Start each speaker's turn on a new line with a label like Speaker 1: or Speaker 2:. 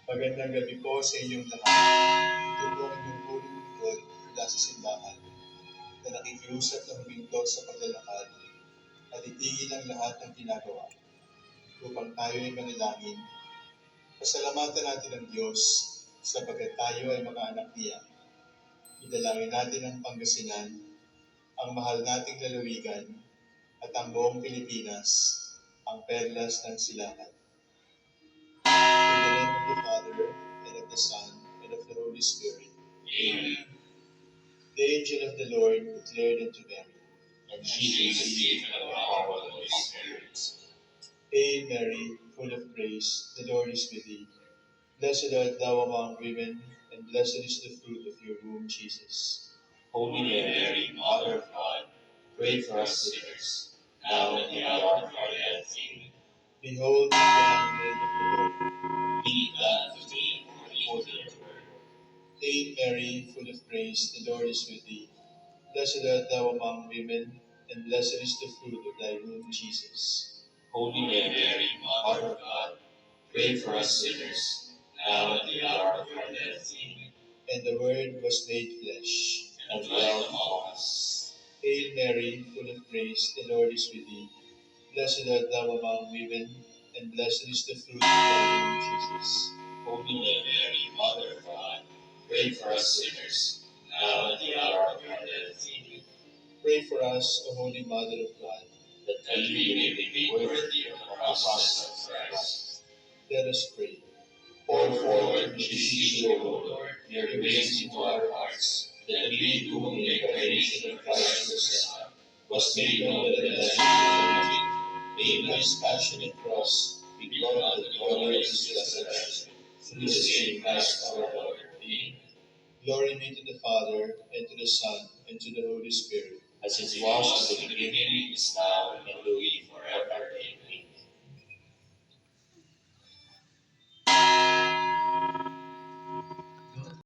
Speaker 1: Magandang gabi po sa inyong lahat. Ito po ang inyong punong lingkod mula sa simbahan na nakikiusap na huminto sa paglalakad at itigil ang lahat ng ginagawa upang tayo ay manalangin. Pasalamatan natin ang Diyos sapagkat tayo ay mga anak niya. Idalangin natin ang Pangasinan, ang mahal nating lalawigan at ang buong Pilipinas, ang perlas ng silangan. In the name of the Father, and of the Son, and of the Holy Spirit.
Speaker 2: Amen.
Speaker 1: The angel of the Lord declared unto Mary,
Speaker 2: And she received the power of the Holy Spirit.
Speaker 1: Hail Mary, full of grace, the Lord is with thee. Blessed art thou among women, and blessed is the fruit of your womb, Jesus.
Speaker 2: Holy Mary, Mother of God, pray for us sinners, now and at the hour of our death. Amen.
Speaker 1: Behold the handmaid of the Lord.
Speaker 2: Be done to me according to your word.
Speaker 1: Hail Mary, full of grace, the Lord is with thee. Blessed art thou among women, and blessed is the fruit of thy womb, Jesus.
Speaker 2: Holy Mary, Mother of God, pray for us sinners, now and at the hour of our death. Amen.
Speaker 1: And the Word was made flesh,
Speaker 2: And dwell among us.
Speaker 1: Hail Mary, full of grace, the Lord is with thee. Blessed art thou among women, and blessed is the fruit of thy womb, Jesus.
Speaker 2: Holy Mary, Mother of God, pray for us sinners, now and at the hour of our death. Amen.
Speaker 1: Pray for us, O Holy Mother of God.
Speaker 2: That we may be made worthy of the promises of Christ.
Speaker 1: Let us pray.
Speaker 2: Pour forward, we beseech you, O Lord, your grace into our hearts, that we who in the incarnation of Christ your Son was made known to the blessed Trinity, may by his passion and cross be brought to the glory of his resurrection, through the same Christ our Lord. Amen.
Speaker 1: Glory be to the Father, and to the Son, and to the Holy Spirit.
Speaker 2: As it was in the beginning, is now, and will be